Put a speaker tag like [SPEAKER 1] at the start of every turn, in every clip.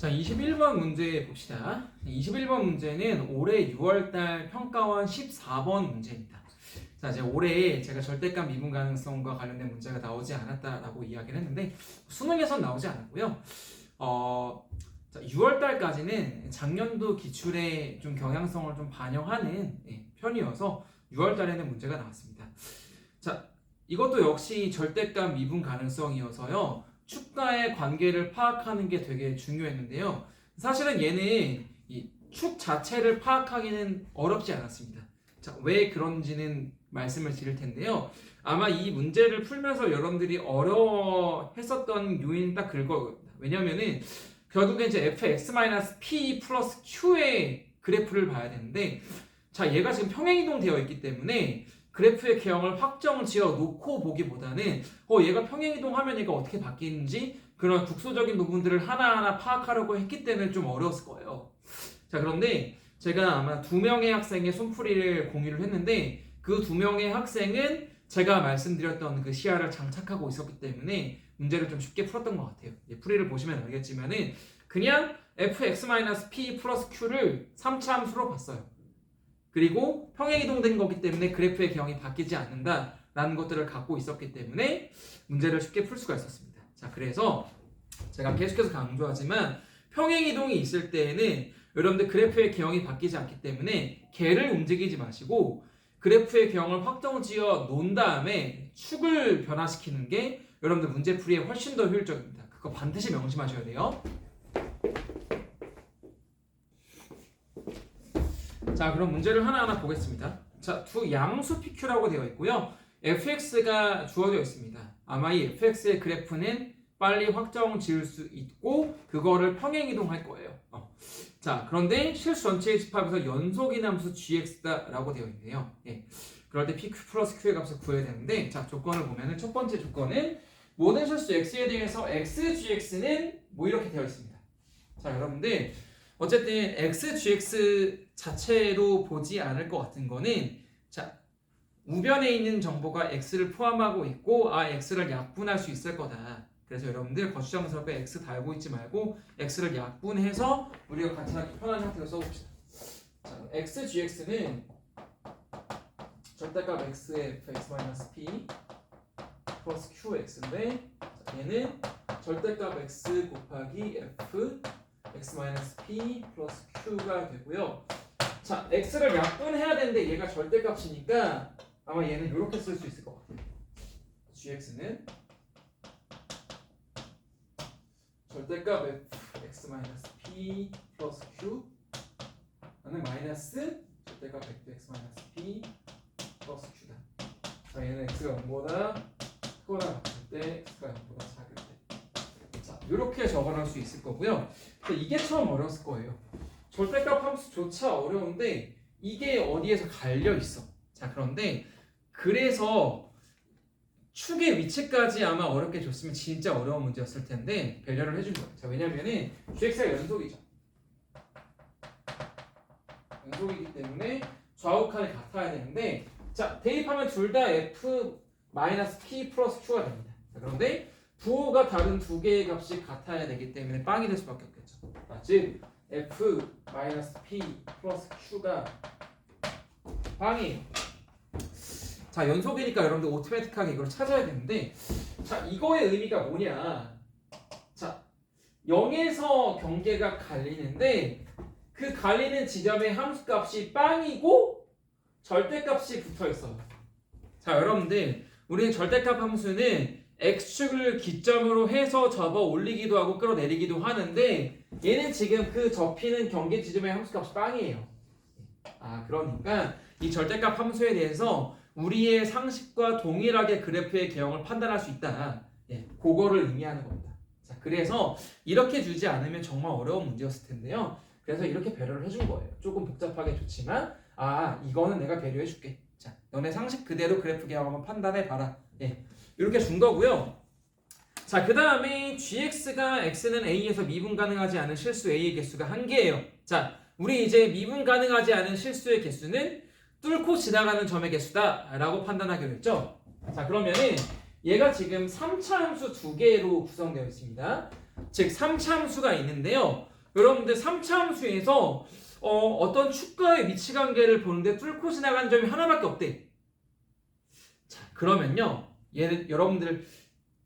[SPEAKER 1] 자, 21번 문제 봅시다. 21번 문제는 올해 6월달 평가원 14번 문제입니다. 자, 이제 올해 제가 절대값 미분 가능성과 관련된 문제가 나오지 않았다라고 이야기를 했는데 수능에선 나오지 않았고요. 자, 6월달까지는 작년도 기출의 좀 경향성을 좀 반영하는 편이어서 6월달에는 문제가 나왔습니다. 자, 이것도 역시 절대값 미분 가능성이어서요. 축과의 관계를 파악하는 게 되게 중요했는데요. 사실은 얘는 이 축 자체를 파악하기는 어렵지 않았습니다. 자, 왜 그런지는 말씀을 드릴 텐데요. 아마 이 문제를 풀면서 여러분들이 어려워했었던 요인은 딱 그거거든요. 왜냐면은 결국에 이제 fx-p 플러스 q의 그래프를 봐야 되는데, 자, 얘가 지금 평행이동 되어 있기 때문에 그래프의 개형을 확정 지어 놓고 보기보다는 얘가 평행이동하면 얘가 어떻게 바뀌는지 그런 국소적인 부분들을 하나하나 파악하려고 했기 때문에 좀 어려웠을 거예요. 자, 그런데 제가 아마 2명의 학생의 손풀이를 공유를 했는데 그 2명의 학생은 제가 말씀드렸던 그 시야를 장착하고 있었기 때문에 문제를 좀 쉽게 풀었던 것 같아요. 풀이를 보시면 알겠지만은 그냥 fx-p 플러스 q를 3차 함수로 봤어요. 그리고 평행이동된 거기 때문에 그래프의 개형이 바뀌지 않는다라는 것들을 갖고 있었기 때문에 문제를 쉽게 풀 수가 있었습니다. 자, 그래서 제가 계속해서 강조하지만 평행이동이 있을 때에는 여러분들 그래프의 개형이 바뀌지 않기 때문에 개를 움직이지 마시고 그래프의 개형을 확정지어 놓은 다음에 축을 변화시키는 게 여러분들 문제풀이에 훨씬 더 효율적입니다. 그거 반드시 명심하셔야 돼요. 자, 그럼 문제를 하나하나 보겠습니다. 자, 두 양수 PQ라고 되어 있고요. fx가 주어져 있습니다. 아마 이 fx의 그래프는 빨리 확정 지을 수 있고 그거를 평행이동할 거예요. 자, 그런데 실수 전체의 집합에서 연속인 함수 gx다라고 되어 있네요. 그럴 때 pq 플러스 q의 값을 구해야 되는데, 자, 조건을 보면은 첫 번째 조건은 모든 실수 x에 대해서 xgx는 뭐 이렇게 되어 있습니다. 자, 여러분들 어쨌든 xgx 자체로 보지 않을 것 같은 거는, 자, 우변에 있는 정보가 x를 포함하고 있고 x를 약분할 수 있을 거다. 그래서 여러분들 거추장스럽게 x 달고 있지 말고 x를 약분해서 우리가 같이 하기 편한 형태로 써봅시다. 자, xgx는 절대값 x의 fx-p 플러스 qx인데, 자, 얘는 절대값 x 곱하기 f x-p 플러스 q가 되고요. 자, x를 약분해야 되는데 얘가 절대값이니까 아마 얘는 이렇게 쓸 수 있을 것 같아요. gx는 절대값 x-p 플러스 q 나는 마이너스 절대값 x-p 플러스 q다. 자, 얘는 x가 0보다 크거나 같을 때 x가 0보다 작을 때. 자, 이렇게 적어놓을 수 있을 거고요. 근데 이게 처음 어려웠을 거예요. 절대값 함수조차 어려운데 이게 어디에서 갈려 있어. 자, 그런데 그래서 축의 위치까지 아마 어렵게 줬으면 진짜 어려운 문제였을 텐데 배려를 해준 거예요. 자, 왜냐면은 gx가 연속이죠. 연속이기 때문에 좌우칸이 같아야 되는데, 자, 대입하면 둘 다 f-p 플러스 q가 됩니다. 자, 그런데 부호가 다른 두 개의 값이 같아야 되기 때문에 빵이 될 수밖에 없겠죠. 즉 f-p 플러스 q가 빵이에요. 자, 연속이니까 여러분들 오토매틱하게 이걸 찾아야 되는데, 자, 이거의 의미가 뭐냐. 자, 0에서 경계가 갈리는데 그 갈리는 지점의 함수값이 빵이고 절대값이 붙어있어요. 자, 여러분들 우리는 절대값 함수는 x축을 기점으로 해서 접어 올리기도 하고 끌어내리기도 하는데 얘는 지금 그 접히는 경계 지점의 함수값이 빵이에요. 그러니까 이 절대값 함수에 대해서 우리의 상식과 동일하게 그래프의 개형을 판단할 수 있다. 그거를 의미하는 겁니다. 자, 그래서 이렇게 주지 않으면 정말 어려운 문제였을 텐데요. 그래서 이렇게 배려를 해준 거예요. 조금 복잡하게 좋지만 이거는 내가 배려해 줄게. 자, 너네 상식 그대로 그래프 개형 한번 판단해 봐라. 이렇게 준 거고요. 자, 그 다음에 gx가 x는 a에서 미분 가능하지 않은 실수 a의 개수가 1개예요. 자, 우리 이제 미분 가능하지 않은 실수의 개수는 뚫고 지나가는 점의 개수다 라고 판단하기로 했죠. 자, 그러면은 얘가 지금 3차 함수 두 개로 구성되어 있습니다. 즉 3차 함수가 있는데요. 여러분들 3차 함수에서 어떤 축과의 위치 관계를 보는데 뚫고 지나간 점이 하나밖에 없대. 자, 그러면요. 얘는 여러분들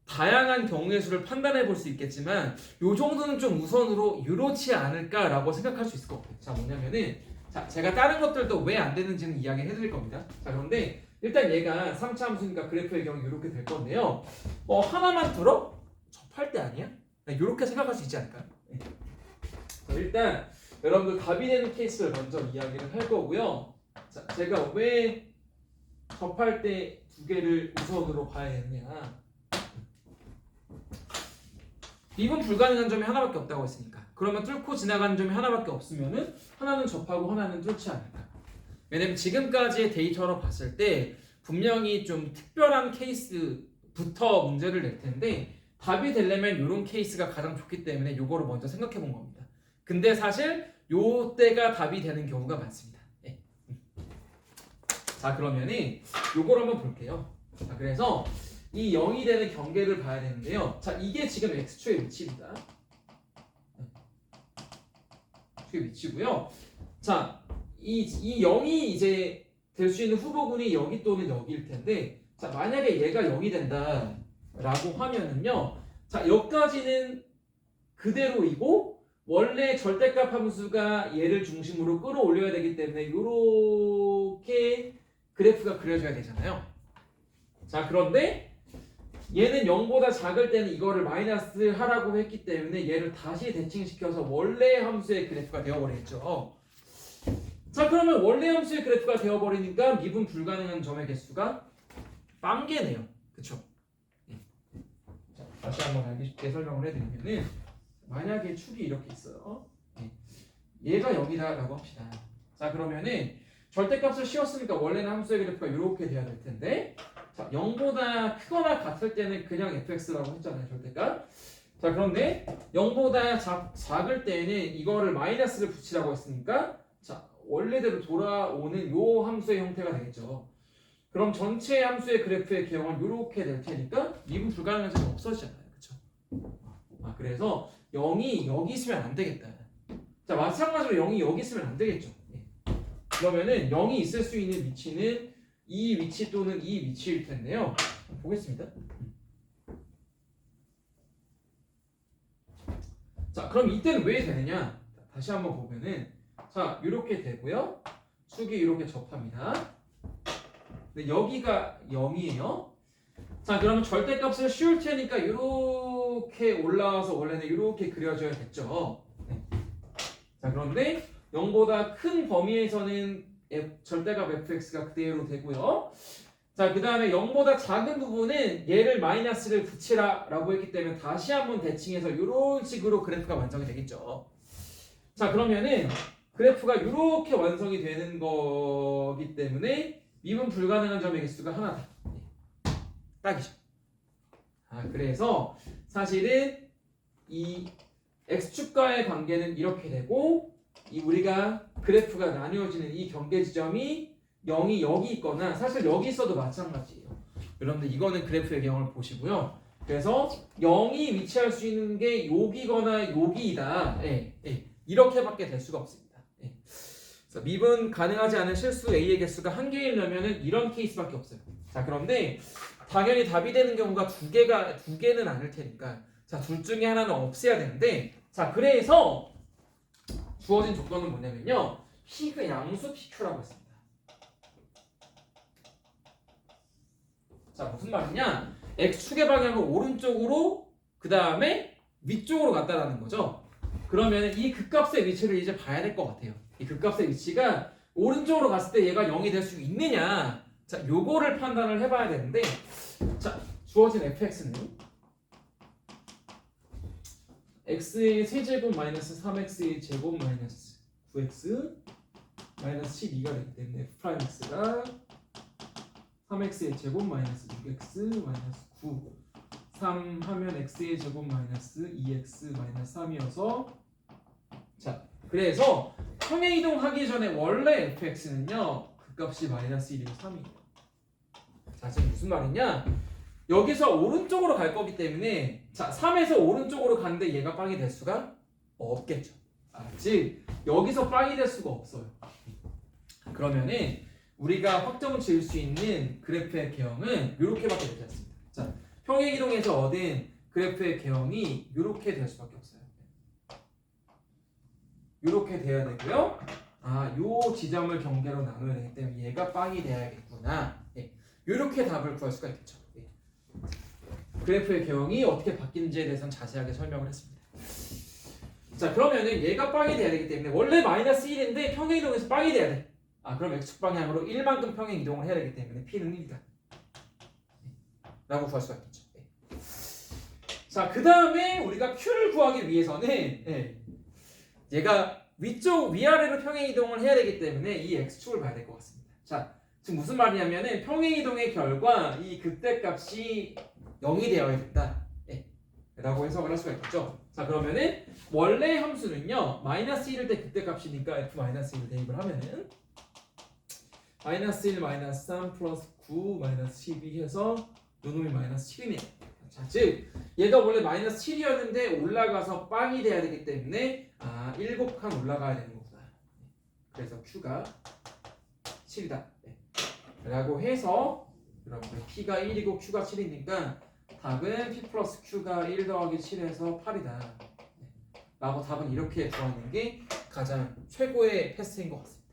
[SPEAKER 1] 다양한 경우의 수를 판단해 볼 수 있겠지만 요 정도는 좀 우선으로 유로치 않을까라고 생각할 수 있을 것 같아요. 자, 뭐냐면은 자, 제가 다른 것들도 왜 안 되는지는 이야기해 드릴 겁니다. 자, 그런데 일단 얘가 3차 함수니까 그래프의 경우 이렇게 될 건데요. 하나만 들어? 접할 때 아니야? 이렇게 생각할 수 있지 않을까요? 네. 자, 일단 여러분들 답이 되는 케이스를 먼저 이야기를 할 거고요. 자, 제가 왜 접할 때 두 개를 우선으로 봐야 되느냐? 미분 불가능한 점이 하나밖에 없다고 했으니까. 그러면 뚫고 지나가는 점이 하나밖에 없으면은 하나는 접하고 하나는 뚫지 않을까. 왜냐면 지금까지의 데이터로 봤을 때 분명히 좀 특별한 케이스부터 문제를 낼 텐데 답이 되려면 이런 케이스가 가장 좋기 때문에 요거를 먼저 생각해 본 겁니다. 근데 사실 요때가 답이 되는 경우가 많습니다. 네. 자, 그러면은 요걸 한번 볼게요. 자, 그래서 이 0이 되는 경계를 봐야 되는데요. 자, 이게 지금 x축의 위치입니다. x축의 위치고요. 자, 이 0이 이제 될 수 있는 후보군이 여기 또는 여기일 텐데, 자, 만약에 얘가 0이 된다라고 하면은요. 자, 여기까지는 그대로이고 원래 절대값 함수가 얘를 중심으로 끌어올려야 되기 때문에 이렇게 그래프가 그려져야 되잖아요. 자, 그런데 얘는 0보다 작을 때는 이거를 마이너스 하라고 했기 때문에 얘를 다시 대칭시켜서 원래 함수의 그래프가 되어버리겠죠. 자, 그러면 원래 함수의 그래프가 되어버리니까 미분 불가능한 점의 개수가 빵개네요. 그쵸? 네. 자, 다시 한번 알기 쉽게 설명을 해드리면은 만약에 축이 이렇게 있어요. 네. 얘가 0이다 라고 합시다. 자, 그러면은 절대값을 씌웠으니까 원래는 함수의 그래프가 이렇게 돼야 될 텐데, 자, 0보다 크거나 같을 때는 그냥 fx라고 했잖아요, 절대값. 자, 그런데 0보다 작을 때는 이거를 마이너스를 붙이라고 했으니까, 자, 원래대로 돌아오는 요 함수의 형태가 되겠죠. 그럼 전체 함수의 그래프의 개형은 이렇게 될 테니까 미분 불가능한 점이 없어지잖아요, 그렇죠? 그래서 0이 여기 있으면 안 되겠다. 자, 마찬가지로 0이 여기 있으면 안 되겠죠. 그러면은 0이 있을 수 있는 위치는 이 위치 또는 이 위치일 텐데요. 보겠습니다. 자, 그럼 이때는 왜 되느냐? 다시 한번 보면은 자, 이렇게 되고요. 축이 이렇게 접합니다. 근데 여기가 0이에요. 자, 그러면 절대값을 씌울 테니까 이렇게 올라와서 원래는 이렇게 그려져야겠죠. 네. 자, 그런데 0보다 큰 범위에서는 절대값 fx가 그대로 되고요. 자, 그 다음에 0보다 작은 부분은 얘를 마이너스를 붙이라 라고 했기 때문에 다시 한번 대칭해서 이런 식으로 그래프가 완성이 되겠죠. 자, 그러면은 그래프가 이렇게 완성이 되는 거기 때문에 미분 불가능한 점의 개수가 하나다. 딱이죠. 그래서 사실은 이 x축과의 관계는 이렇게 되고 이 우리가 그래프가 나뉘어지는 이 경계 지점이 0이 여기 있거나 사실 여기 있어도 마찬가지예요. 여러분들 이거는 그래프의 개형을 보시고요. 그래서 0이 위치할 수 있는 게 여기거나 여기이다. 이렇게밖에 될 수가 없습니다. 그래서 미분 가능하지 않은 실수 A의 개수가 한 개이려면은 이런 케이스밖에 없어요. 자, 그런데 당연히 답이 되는 경우가 두 개는 아닐 테니까 자, 둘 중에 하나는 없애야 되는데 자, 그래서 주어진 조건은 뭐냐면요. P가 양수 PQ라고 했습니다. 자, 무슨 말이냐? X축의 방향을 오른쪽으로 그 다음에 위쪽으로 갔다라는 거죠. 그러면 이 극값의 위치를 이제 봐야 될 것 같아요. 이 극값의 위치가 오른쪽으로 갔을 때 얘가 0이 될 수 있느냐? 자, 요거를 판단을 해봐야 되는데 자, 주어진 fx는 x의 세제곱 마이너스 3x의 제곱 마이너스 9x 마이너스 12가 되기 때문에 f'x가 3x의 제곱 마이너스 6x 마이너스 9 3 하면 x의 제곱 마이너스 2x 마이너스 3이어서 자, 그래서 평행 이동하기 전에 원래 fx는요 그 값이 마이너스 1이고 3이에요. 자, 지금 무슨 말이냐? 여기서 오른쪽으로 갈 거기 때문에 자 3에서 오른쪽으로 가는데 얘가 빵이 될 수가 없겠죠. 즉 여기서 빵이 될 수가 없어요. 그러면은 우리가 확정을 지을 수 있는 그래프의 개형은 이렇게밖에 되지 않습니다. 자 평행이동에서 얻은 그래프의 개형이 이렇게 될 수밖에 없어요. 이렇게 돼야 되고요. 요 지점을 경계로 나눠야 되기 때문에 얘가 빵이 돼야겠구나. 이렇게 답을 구할 수가 있겠죠. 그래프의 개형이 어떻게 바뀌는지에 대해서는 자세하게 설명을 했습니다. 자 그러면은 얘가 빵이 돼야 되기 때문에 원래 마이너스 1인데 평행이동에서 빵이 돼야 돼. 그럼 x축 방향으로 1만큼 평행이동을 해야 되기 때문에 p는 1이다 라고 구할 수가 있겠죠. 자 그 다음에 우리가 q를 구하기 위해서는 얘가 위아래로 평행이동을 해야 되기 때문에 이 x축을 봐야 될 것 같습니다. 자 지금 무슨 말이냐면은 평행이동의 결과 이 극대값이 0이 되어야 된다 라고 해석을 할 수가 있겠죠. 자 그러면은 원래 함수는요 마이너스 1일 때 극대값이니까 f-1을 대입을 하면은 마이너스 1 마이너스 3 플러스 9 마이너스 12 해서 요놈이 마이너스 7이네요. 자, 즉 얘가 원래 마이너스 7이었는데 올라가서 빵이 돼야 되기 때문에 7칸 올라가야 되는 거구나. 그래서 q가 7이다 라고 해서 여러분들 p가 1이고 q가 7이니까 답은 p 플러스 q가 1 더하기 7에서 8이다 라고 답은 이렇게 구하는 게 가장 최고의 패스인 것 같습니다.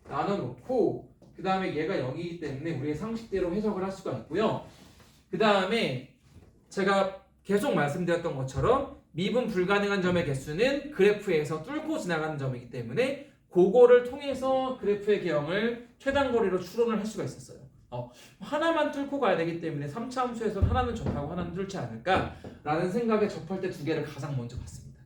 [SPEAKER 1] 나눠놓고 그 다음에 얘가 0이기 때문에 우리의 상식대로 해석을 할 수가 있고요. 그 다음에 제가 계속 말씀드렸던 것처럼 미분 불가능한 점의 개수는 그래프에서 뚫고 지나가는 점이기 때문에 그거를 통해서 그래프의 개형을 최단거리로 추론을 할 수가 있었어요. 하나만 뚫고 가야 되기 때문에 3차 함수에서는 하나는 접하고 하나는 뚫지 않을까라는 생각에 접할 때 두 개를 가장 먼저 봤습니다.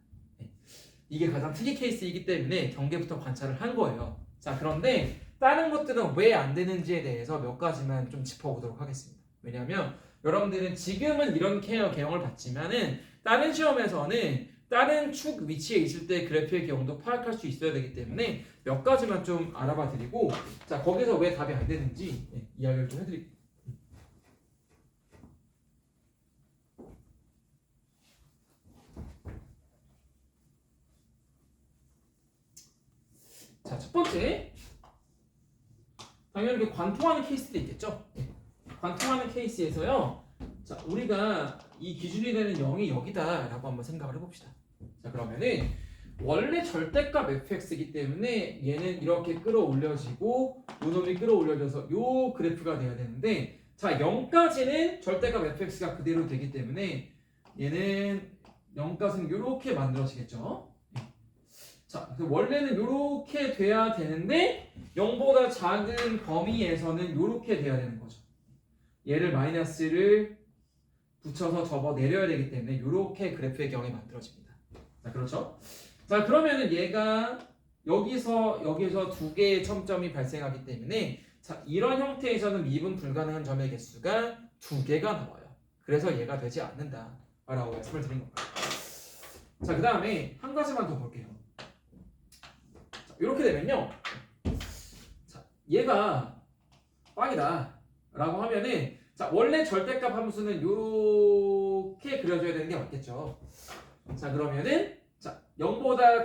[SPEAKER 1] 이게 가장 특이 케이스이기 때문에 경계부터 관찰을 한 거예요. 자 그런데 다른 것들은 왜 안 되는지에 대해서 몇 가지만 좀 짚어보도록 하겠습니다. 왜냐하면 여러분들은 지금은 이런 개형을 봤지만은 다른 시험에서는 다른 축 위치에 있을 때 그래프의 개형도 파악할 수 있어야 되기 때문에 몇 가지만 좀 알아봐 드리고 자 거기서 왜 답이 안 되는지 이야기를 좀 해드릴게요. 자, 첫 번째 당연히 관통하는 케이스도 있겠죠. 관통하는 케이스에서요. 자, 우리가 이 기준이 되는 0이 여기다라고 한번 생각을 해봅시다. 자, 그러면은 원래 절대값 fx이기 때문에 얘는 이렇게 끌어올려지고 요 놈이 끌어올려져서 요 그래프가 돼야 되는데 자, 0까지는 절대값 fx가 그대로 되기 때문에 얘는 0까지는 이렇게 만들어지겠죠. 자, 원래는 이렇게 돼야 되는데 0보다 작은 범위에서는 이렇게 돼야 되는 거죠. 얘를 마이너스를 붙여서 접어 내려야 되기 때문에 이렇게 그래프의 경이 만들어집니다. 자, 그렇죠? 자, 그러면은 얘가 여기서 두 개의 첨점이 발생하기 때문에 자, 이런 형태에서는 미분 불가능한 점의 개수가 두 개가 나와요. 그래서 얘가 되지 않는다라고 말씀을 드린 겁니다. 자, 그 다음에 한 가지만 더 볼게요. 이렇게 되면요, 자, 얘가 빵이다 라고 하면은 자 원래 절대값 함수는 이렇게 그려줘야 되는 게 맞겠죠. 자 그러면은 자 0보다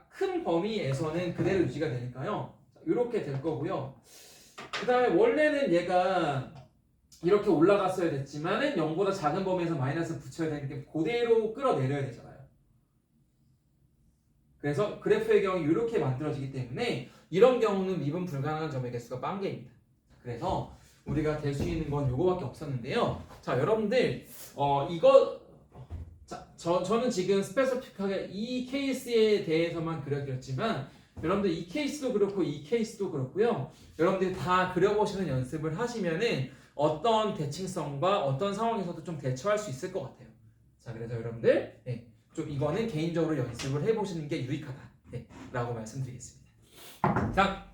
[SPEAKER 1] 큰 범위에서는 그대로 유지가 되니까요 이렇게 될 거고요. 그 다음에 원래는 얘가 이렇게 올라갔어야 됐지만은 0보다 작은 범위에서 마이너스 붙여야 되니까 그대로 끌어내려야 되잖아요. 그래서 그래프의 경우 이렇게 만들어지기 때문에 이런 경우는 미분 불가능한 점의 개수가 빵개입니다. 그래서 우리가 될 수 있는 건 요거밖에 없었는데요. 자 여러분들 저는 지금 스페시픽하게 이 케이스에 대해서만 그려드렸지만 여러분들 이 케이스도 그렇고 이 케이스도 그렇고요. 여러분들 다 그려보시는 연습을 하시면은 어떤 대칭성과 어떤 상황에서도 좀 대처할 수 있을 것 같아요. 자 그래서 여러분들 좀 이거는 개인적으로 연습을 해보시는 게 유익하다 라고 말씀드리겠습니다. 자